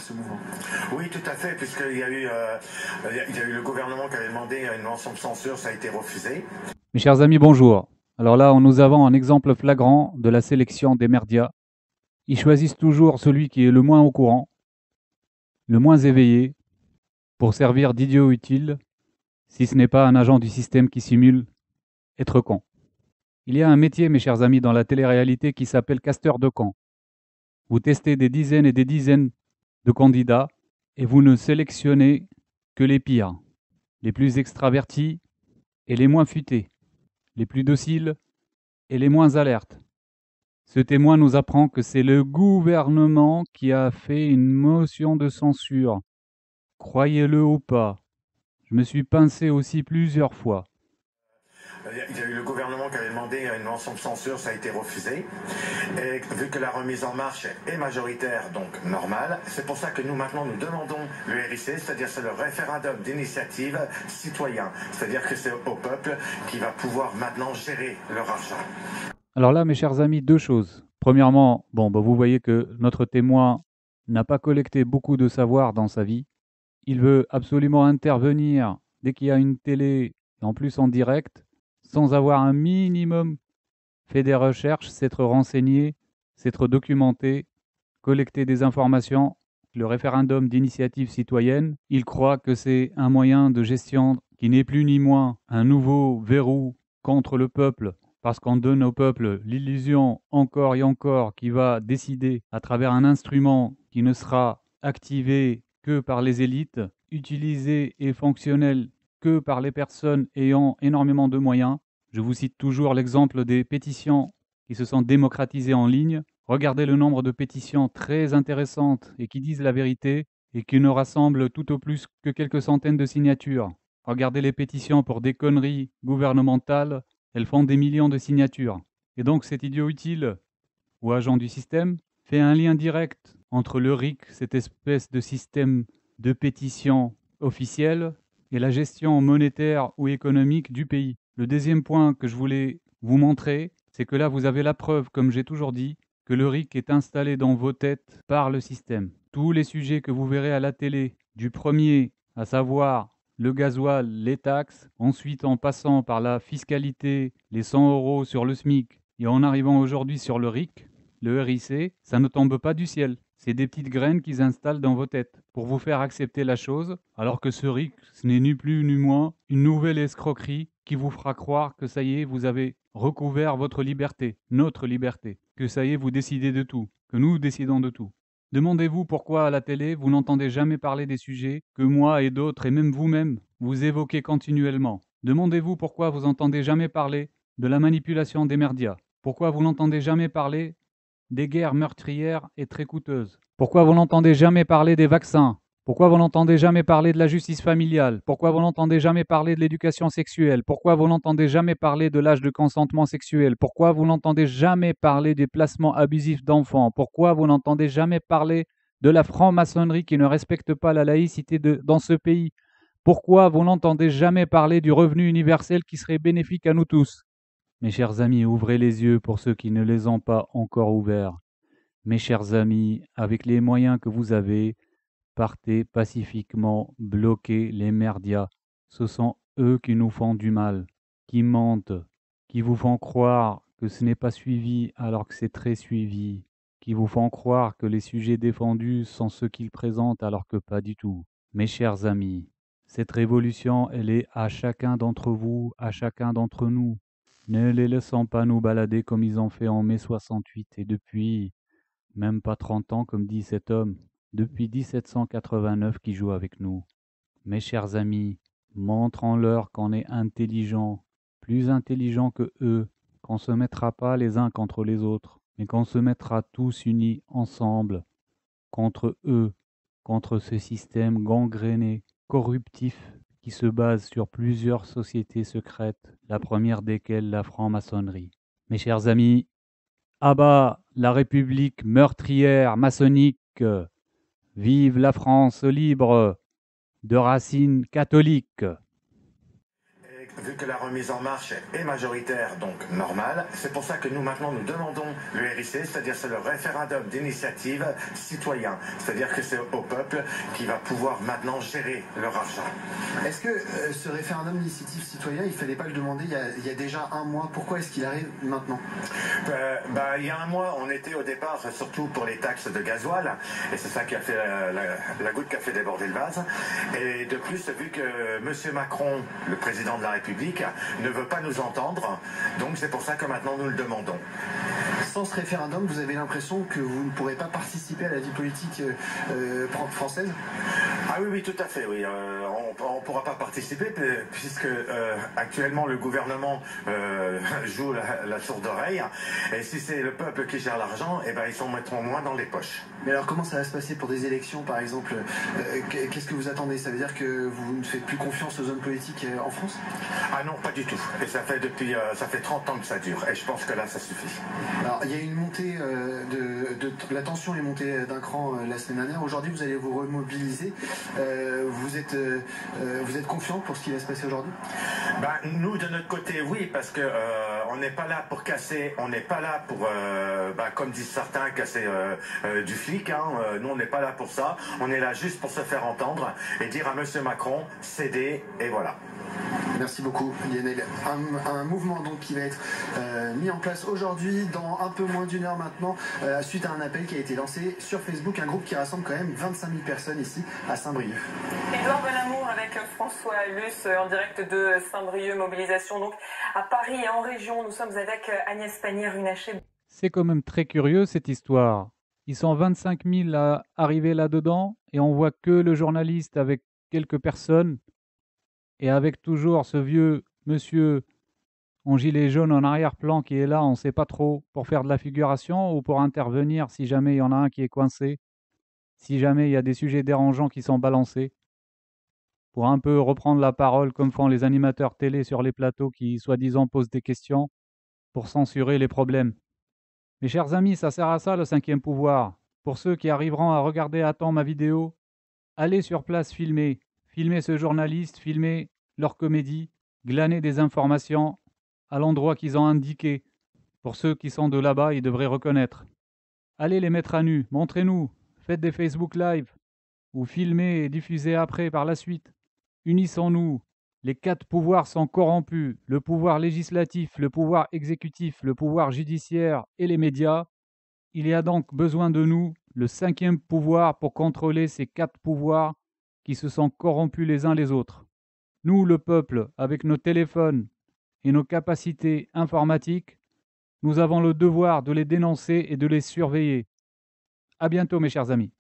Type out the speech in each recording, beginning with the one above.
ce mouvement. Oui, tout à fait, puisqu'il y a eu, il y a eu le gouvernement qui avait demandé une motion de censure, ça a été refusé. Mes chers amis, bonjour. Alors là, nous avons un exemple flagrant de la sélection des merdias. Ils choisissent toujours celui qui est le moins au courant, le moins éveillé, pour servir d'idiot utile, si ce n'est pas un agent du système qui simule être con. Il y a un métier, mes chers amis, dans la télé-réalité qui s'appelle casteur de camp. Vous testez des dizaines et des dizaines de candidats et vous ne sélectionnez que les pires, les plus extravertis et les moins futés, les plus dociles et les moins alertes. Ce témoin nous apprend que c'est le gouvernement qui a fait une motion de censure. Croyez-le ou pas, je me suis pincé aussi plusieurs fois. Il y a eu le gouvernement qui avait demandé une motion de censure, ça a été refusé. Et vu que la remise en marche est majoritaire, donc normale, c'est pour ça que nous maintenant nous demandons le RIC, c'est-à-dire c'est le référendum d'initiative citoyen. C'est-à-dire que c'est au peuple qui va pouvoir maintenant gérer leur argent. Alors là, mes chers amis, deux choses. Premièrement, vous voyez que notre témoin n'a pas collecté beaucoup de savoir dans sa vie. Il veut absolument intervenir dès qu'il y a une télé, et en plus en direct, sans avoir un minimum fait des recherches, s'être renseigné, s'être documenté, collecter des informations. Le référendum d'initiative citoyenne, il croit que c'est un moyen de gestion qui n'est plus ni moins un nouveau verrou contre le peuple, parce qu'on donne au peuple l'illusion encore et encore qu'il va décider à travers un instrument qui ne sera activé que par les élites, utilisé et fonctionnel que par les personnes ayant énormément de moyens. Je vous cite toujours l'exemple des pétitions qui se sont démocratisées en ligne. Regardez le nombre de pétitions très intéressantes et qui disent la vérité et qui ne rassemblent tout au plus que quelques centaines de signatures. Regardez les pétitions pour des conneries gouvernementales, elles font des millions de signatures. Et donc cet idiot utile ou agent du système fait un lien direct entre le RIC, cette espèce de système de pétition officielle, et la gestion monétaire ou économique du pays. Le deuxième point que je voulais vous montrer, c'est que là vous avez la preuve, comme j'ai toujours dit, que le RIC est installé dans vos têtes par le système. Tous les sujets que vous verrez à la télé, du premier, à savoir le gasoil, les taxes, ensuite en passant par la fiscalité, les 100 € sur le SMIC, et en arrivant aujourd'hui sur le RIC, le RIC, ça ne tombe pas du ciel. C'est des petites graines qu'ils installent dans vos têtes pour vous faire accepter la chose, alors que ce RIC, ce n'est ni plus ni moins une nouvelle escroquerie qui vous fera croire que ça y est, vous avez recouvert votre liberté, notre liberté, que ça y est, vous décidez de tout, que nous décidons de tout. Demandez-vous pourquoi à la télé, vous n'entendez jamais parler des sujets que moi et d'autres, et même vous-même, vous évoquez continuellement. Demandez-vous pourquoi vous n'entendez jamais parler de la manipulation des médias. Pourquoi vous n'entendez jamais parler des guerres meurtrières et très coûteuses. Pourquoi vous n'entendez jamais parler des vaccins? Pourquoi vous n'entendez jamais parler de la justice familiale? Pourquoi vous n'entendez jamais parler de l'éducation sexuelle? Pourquoi vous n'entendez jamais parler de l'âge de consentement sexuel? Pourquoi vous n'entendez jamais parler des placements abusifs d'enfants? Pourquoi vous n'entendez jamais parler de la franc-maçonnerie qui ne respecte pas la laïcité dans ce pays? Pourquoi vous n'entendez jamais parler du revenu universel qui serait bénéfique à nous tous? Mes chers amis, ouvrez les yeux pour ceux qui ne les ont pas encore ouverts. Mes chers amis, avec les moyens que vous avez, partez pacifiquement, bloquez les merdias. Ce sont eux qui nous font du mal, qui mentent, qui vous font croire que ce n'est pas suivi alors que c'est très suivi, qui vous font croire que les sujets défendus sont ceux qu'ils présentent alors que pas du tout. Mes chers amis, cette révolution, elle est à chacun d'entre vous, à chacun d'entre nous. Ne les laissons pas nous balader comme ils ont fait en mai 68 et depuis même pas 30 ans, comme dit cet homme, depuis 1789 qui joue avec nous. Mes chers amis, montrons-leur qu'on est intelligent, plus intelligent que eux, qu'on ne se mettra pas les uns contre les autres, mais qu'on se mettra tous unis ensemble contre eux, contre ce système gangréné, corruptif, qui se base sur plusieurs sociétés secrètes, la première desquelles la franc-maçonnerie. Mes chers amis, à bas la République meurtrière maçonnique, vive la France libre de racines catholiques. vu que la remise en marche est majoritaire, donc normale, c'est pour ça que nous maintenant nous demandons le RIC, c'est-à-dire c'est le référendum d'initiative citoyen. C'est-à-dire que c'est au peuple qui va pouvoir maintenant gérer leur argent. Est-ce que ce référendum d'initiative citoyen, il ne fallait pas le demander il y a déjà un mois? Pourquoi est-ce qu'il arrive maintenant? Il y a un mois, on était au départ surtout pour les taxes de gasoil, et c'est ça qui a fait la goutte qui a fait déborder le vase. Et de plus, vu que M. Macron, le président de la République, ne veut pas nous entendre, donc c'est pour ça que maintenant nous le demandons. Sans ce référendum, vous avez l'impression que vous ne pourrez pas participer à la vie politique française? Ah oui, oui, tout à fait, oui. On ne pourra pas participer puisque actuellement le gouvernement joue la sourde oreille. Et si c'est le peuple qui gère l'argent, eh ben, ils s'en mettront moins dans les poches. Mais alors comment ça va se passer pour des élections, par exemple? Qu'est-ce que vous attendez? Ça veut dire que vous ne faites plus confiance aux hommes politiques en France? Ah non, pas du tout. Et ça fait 30 ans que ça dure. Et je pense que là, ça suffit. Alors, il y a une montée la tension est montée d'un cran la semaine dernière. Aujourd'hui, vous allez vous remobiliser. Vous êtes confiant pour ce qui va se passer aujourd'hui? Nous, de notre côté, oui, parce que on n'est pas là pour casser, on n'est pas là pour, comme disent certains, casser du flic. Nous, on n'est pas là pour ça. On est là juste pour se faire entendre et dire à M. Macron, cédez, et voilà. Merci beaucoup, Lionel. Un mouvement donc qui va être mis en place aujourd'hui, dans un peu moins d'une heure maintenant, suite à un appel qui a été lancé sur Facebook, un groupe qui rassemble quand même 25 000 personnes ici à Saint-Brieuc. Édouard Benamour avec François Luce en direct de Saint-Brieuc, mobilisation donc à Paris et en région. Nous sommes avec Agnès Pannier-Runacher. C'est quand même très curieux cette histoire. Ils sont 25 000 à arriver là-dedans et on voit que le journaliste avec quelques personnes et avec toujours ce vieux monsieur en gilet jaune en arrière-plan qui est là, on ne sait pas trop, pour faire de la figuration ou pour intervenir si jamais il y en a un qui est coincé, si jamais il y a des sujets dérangeants qui sont balancés, pour un peu reprendre la parole comme font les animateurs télé sur les plateaux qui soi-disant posent des questions pour censurer les problèmes. Mes chers amis, ça sert à ça le cinquième pouvoir. Pour ceux qui arriveront à regarder à temps ma vidéo, allez sur place filmer. Filmer ce journaliste, filmer leur comédie, glaner des informations à l'endroit qu'ils ont indiqué. Pour ceux qui sont de là-bas, ils devraient reconnaître. Allez les mettre à nu, montrez-nous, faites des Facebook Live, ou filmez et diffusez après par la suite. Unissons-nous. Les 4 pouvoirs sont corrompus, le pouvoir législatif, le pouvoir exécutif, le pouvoir judiciaire et les médias. Il y a donc besoin de nous, le 5e pouvoir, pour contrôler ces 4 pouvoirs qui se sont corrompus les uns les autres. Nous, le peuple, avec nos téléphones et nos capacités informatiques, nous avons le devoir de les dénoncer et de les surveiller. À bientôt, mes chers amis.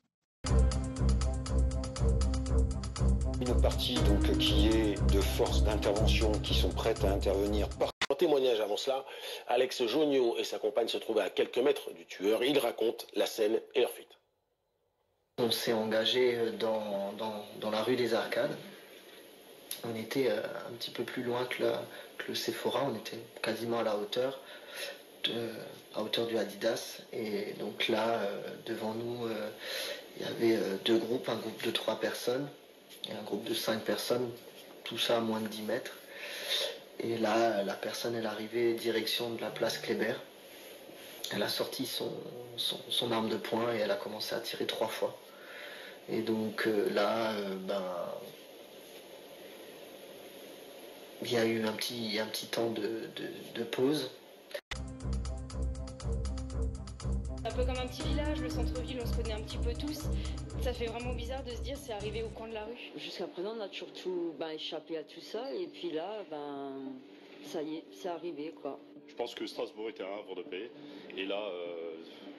Une partie donc qui est de forces d'intervention qui sont prêtes à intervenir par... En témoignage avant cela, Alex Jognon et sa compagne se trouvaient à quelques mètres du tueur. Ils racontent la scène et leur fuite. On s'est engagé dans la rue des Arcades. On était un petit peu plus loin que le Sephora, on était quasiment à la hauteur du Adidas. Et donc là, devant nous, il y avait 2 groupes, un groupe de 3 personnes et un groupe de 5 personnes, tout ça à moins de 10 mètres. Et là, la personne, elle arrivait direction de la place Kléber. Elle a sorti son arme de poing et elle a commencé à tirer 3 fois. Et donc là, il y a eu un petit temps de pause. Un peu comme un petit village, le centre-ville, on se connaît un petit peu tous. Ça fait vraiment bizarre de se dire c'est arrivé au coin de la rue. Jusqu'à présent, on a surtout échappé à tout ça. Et puis là, ça y est, c'est arrivé, quoi. Je pense que Strasbourg était un havre de paix. Et là,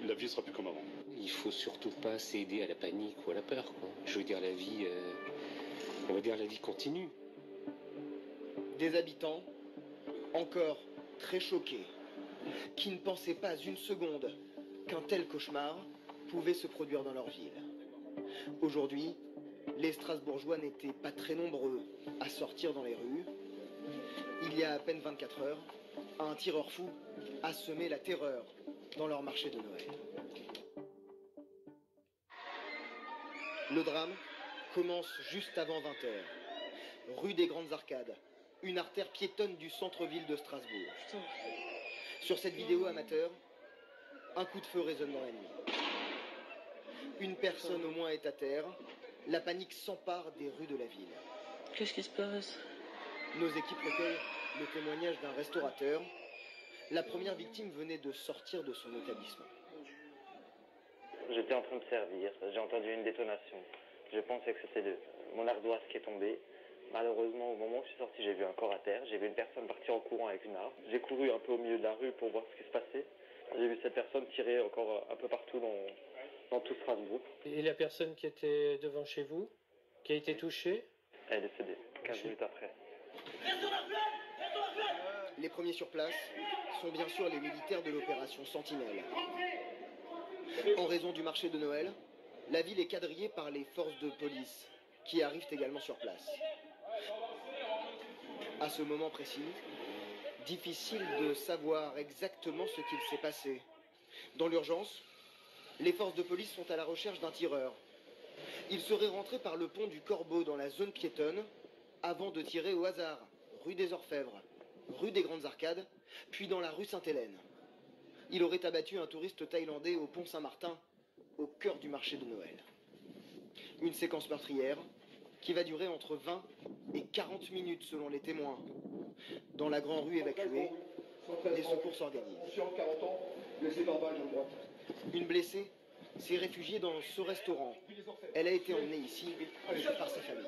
la vie sera plus comme avant. Il faut surtout pas céder à la panique ou à la peur, quoi. Je veux dire, la vie, on va dire la vie continue. Des habitants, encore très choqués, qui ne pensaient pas une seconde qu'un tel cauchemar pouvait se produire dans leur ville. Aujourd'hui, les Strasbourgeois n'étaient pas très nombreux à sortir dans les rues. Il y a à peine 24 heures, un tireur fou a semé la terreur dans leur marché de Noël. Le drame commence juste avant 20 h, rue des Grandes Arcades, une artère piétonne du centre-ville de Strasbourg. Sur cette vidéo amateur, un coup de feu résonne dans la nuit. Une personne au moins est à terre. La panique s'empare des rues de la ville. Qu'est-ce qui se passe? Nos équipes recueillent le témoignage d'un restaurateur. La première victime venait de sortir de son établissement. J'étais en train de servir, j'ai entendu une détonation. Je pensais que c'était mon ardoise qui est tombée. Malheureusement, au moment où je suis sorti, j'ai vu un corps à terre. J'ai vu une personne partir en courant avec une arme. J'ai couru un peu au milieu de la rue pour voir ce qui se passait. J'ai vu cette personne tirer encore un peu partout dans tout Strasbourg. Et la personne qui était devant chez vous, qui a été touchée? Elle est décédée, 15 minutes après. Les premiers sur place sont bien sûr les militaires de l'opération Sentinelle. En raison du marché de Noël, la ville est quadrillée par les forces de police qui arrivent également sur place. À ce moment précis, difficile de savoir exactement ce qu'il s'est passé. Dans l'urgence, les forces de police sont à la recherche d'un tireur. Il serait rentré par le pont du Corbeau dans la zone piétonne avant de tirer au hasard rue des Orfèvres, rue des Grandes Arcades, puis dans la rue Sainte-Hélène. Il aurait abattu un touriste thaïlandais au pont Saint-Martin, au cœur du marché de Noël. Une séquence meurtrière qui va durer entre 20 et 40 minutes selon les témoins. Dans la grande rue évacuée, les secours s'organisent. Une blessée s'est réfugiée dans ce restaurant. Elle a été emmenée ici par sa famille.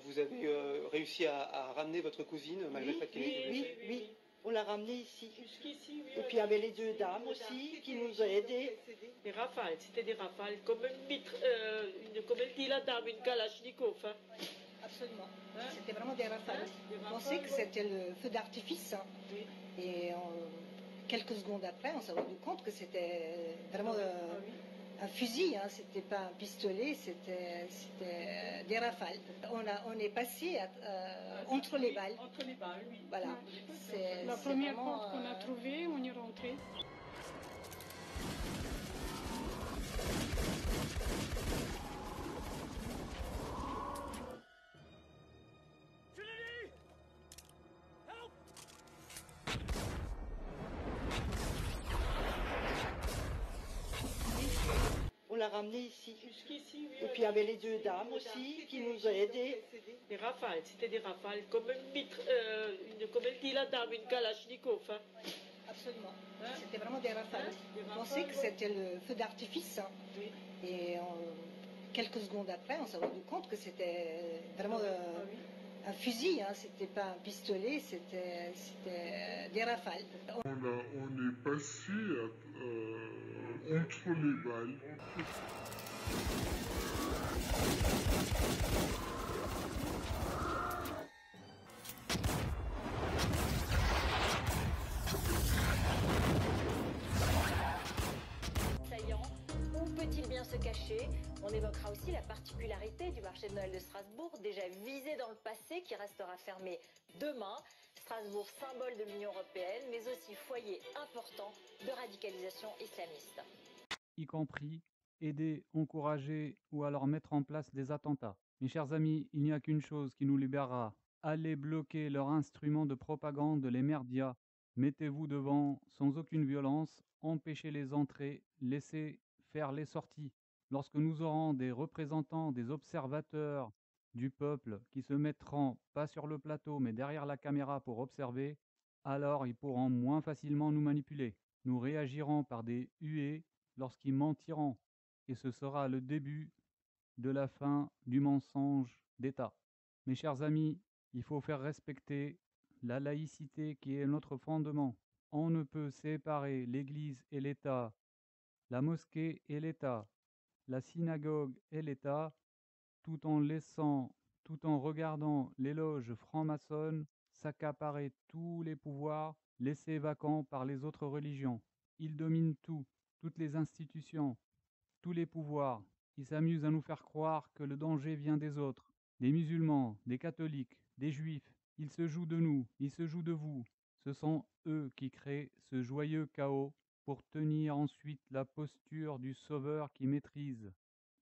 Vous avez réussi à ramener votre cousine malgré le fait qu'elle était blessée? Oui, on l'a ramenée ici. Et puis il y avait les deux dames aussi qui nous ont aidés. Des rafales, c'était des rafales, comme comme elle dit la dame, une kalachnikov. Hein. Absolument. C'était vraiment des rafales. On pensait que c'était le feu d'artifice. Hein. Oui. Et quelques secondes après, on s'est rendu compte que c'était vraiment un fusil. Hein. C'était pas un pistolet, c'était des rafales. On est passé entre les balles. Entre les balles, oui. Voilà. La première porte qu'on a trouvée, on y est rentré. On l'a ramenée ici. Jusqu'ici, oui. Et puis il y avait les deux dames aussi qui nous ont aidés. Des rafales, c'était des rafales, comme comme elle dit la dame, une kalachnikov. Hein. Absolument. C'était vraiment des rafales. On pensait que c'était le feu d'artifice. Hein. Oui. Et quelques secondes après, on s'est rendu compte que c'était vraiment un fusil. Hein. C'était pas un pistolet, c'était des rafales. On est passé entre les balles. Où peut-il bien se cacher? On évoquera aussi la particularité du marché de Noël de Strasbourg, déjà visé dans le passé, qui restera fermé demain. Strasbourg, symbole de l'Union européenne, mais aussi foyer important de radicalisation islamiste. Y compris aider, encourager ou alors mettre en place des attentats. Mes chers amis, il n'y a qu'une chose qui nous libérera. Allez bloquer leurs instruments de propagande, les merdias. Mettez-vous devant sans aucune violence, empêchez les entrées, laissez faire les sorties. Lorsque nous aurons des représentants, des observateurs du peuple qui se mettront pas sur le plateau mais derrière la caméra pour observer, alors ils pourront moins facilement nous manipuler. Nous réagirons par des huées lorsqu'ils mentiront et ce sera le début de la fin du mensonge d'État. Mes chers amis, il faut faire respecter la laïcité qui est notre fondement. On ne peut séparer l'Église et l'État, la mosquée et l'État, la synagogue et l'État, tout en regardant les loges franc-maçonnes s'accaparer tous les pouvoirs laissés vacants par les autres religions. Ils dominent tout, toutes les institutions, tous les pouvoirs. Ils s'amusent à nous faire croire que le danger vient des autres, des musulmans, des catholiques, des juifs. Ils se jouent de nous, ils se jouent de vous. Ce sont eux qui créent ce joyeux chaos pour tenir ensuite la posture du sauveur qui maîtrise.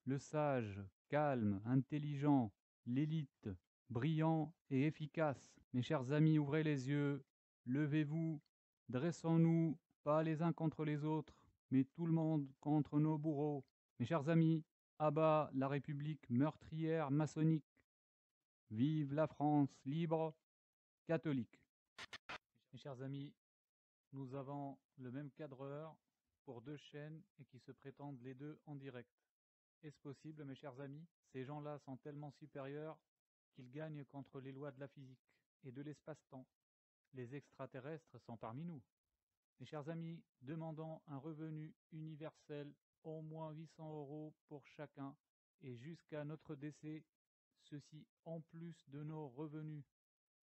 Le sage, calme, intelligent, l'élite, brillant et efficace. Mes chers amis, ouvrez les yeux, levez-vous, dressons-nous, pas les uns contre les autres, mais tout le monde contre nos bourreaux. Mes chers amis, à bas la République meurtrière maçonnique. Vive la France libre, catholique. Mes chers amis, nous avons le même cadreur pour 2 chaînes et qui se prétendent les 2 en direct. Est-ce possible, mes chers amis? Ces gens-là sont tellement supérieurs qu'ils gagnent contre les lois de la physique et de l'espace-temps. Les extraterrestres sont parmi nous. Mes chers amis, demandons un revenu universel, au moins 800 € pour chacun, et jusqu'à notre décès, ceci en plus de nos revenus.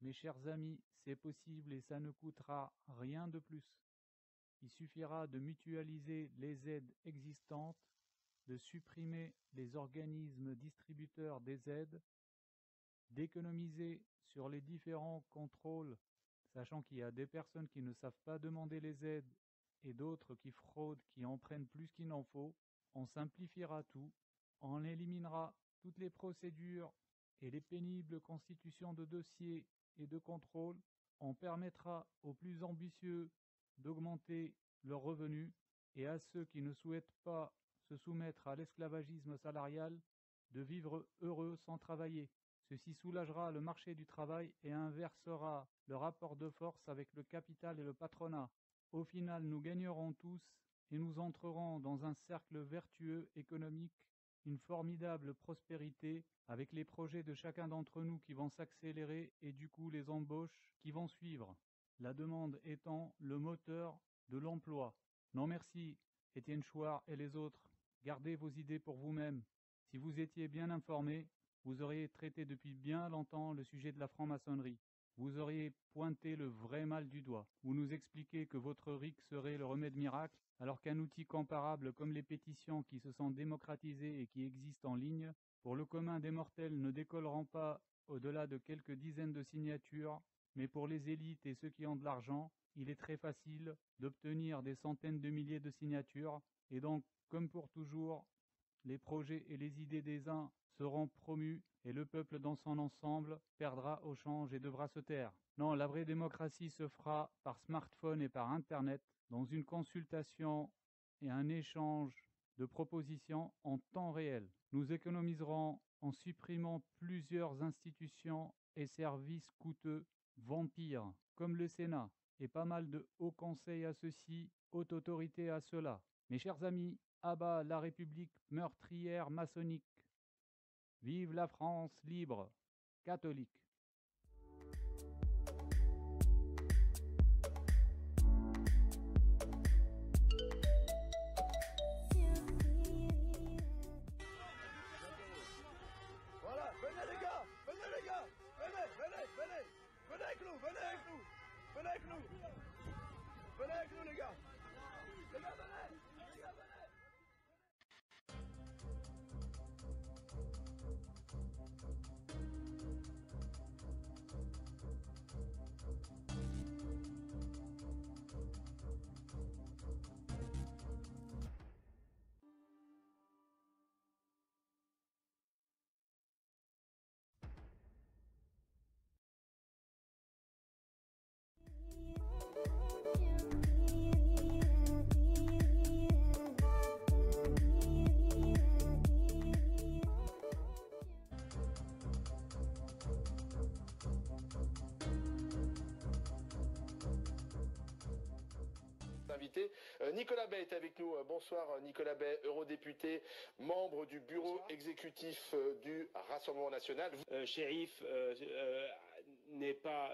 Mes chers amis, c'est possible et ça ne coûtera rien de plus. Il suffira de mutualiser les aides existantes, de supprimer les organismes distributeurs des aides, d'économiser sur les différents contrôles, sachant qu'il y a des personnes qui ne savent pas demander les aides et d'autres qui fraudent, qui en prennent plus qu'il n'en faut. On simplifiera tout, on éliminera toutes les procédures et les pénibles constitutions de dossiers et de contrôles. On permettra aux plus ambitieux d'augmenter leurs revenus et à ceux qui ne souhaitent pas se soumettre à l'esclavagisme salarial de vivre heureux sans travailler. Ceci soulagera le marché du travail et inversera le rapport de force avec le capital et le patronat. Au final, nous gagnerons tous et nous entrerons dans un cercle vertueux économique, une formidable prospérité avec les projets de chacun d'entre nous qui vont s'accélérer et du coup les embauches qui vont suivre. La demande étant le moteur de l'emploi. Non merci, Étienne Chouard et les autres. Gardez vos idées pour vous-même. Si vous étiez bien informés, vous auriez traité depuis bien longtemps le sujet de la franc-maçonnerie. Vous auriez pointé le vrai mal du doigt. Vous nous expliquez que votre RIC serait le remède miracle, alors qu'un outil comparable comme les pétitions qui se sont démocratisées et qui existent en ligne, pour le commun des mortels ne décolleront pas au-delà de quelques dizaines de signatures, mais pour les élites et ceux qui ont de l'argent, il est très facile d'obtenir des centaines de milliers de signatures, et donc, comme pour toujours, les projets et les idées des uns seront promus et le peuple dans son ensemble perdra au change et devra se taire. Non, la vraie démocratie se fera par smartphone et par Internet, dans une consultation et un échange de propositions en temps réel. Nous économiserons en supprimant plusieurs institutions et services coûteux, vampires, comme le Sénat, et pas mal de hauts conseils à ceci, haute autorité à cela. Mes chers amis, à bas la République meurtrière maçonnique. Vive la France libre, catholique. Voilà, venez les gars, venez avec nous, venez avec nous, venez avec nous, venez avec nous les gars, venez. Invité. Nicolas Bay est avec nous. Bonsoir Nicolas Bay, eurodéputé, membre du bureau exécutif du Rassemblement national. Chérif n'est pas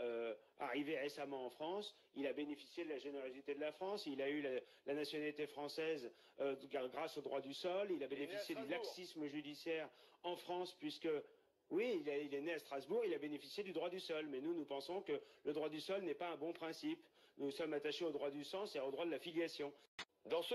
arrivé récemment en France. Il a bénéficié de la générosité de la France. Il a eu la nationalité française grâce au droit du sol. Il a bénéficié du laxisme judiciaire en France puisque... Oui, il est né à Strasbourg, il a bénéficié du droit du sol, mais nous pensons que le droit du sol n'est pas un bon principe. Nous sommes attachés au droit du sens et au droit de la filiation. Dans ce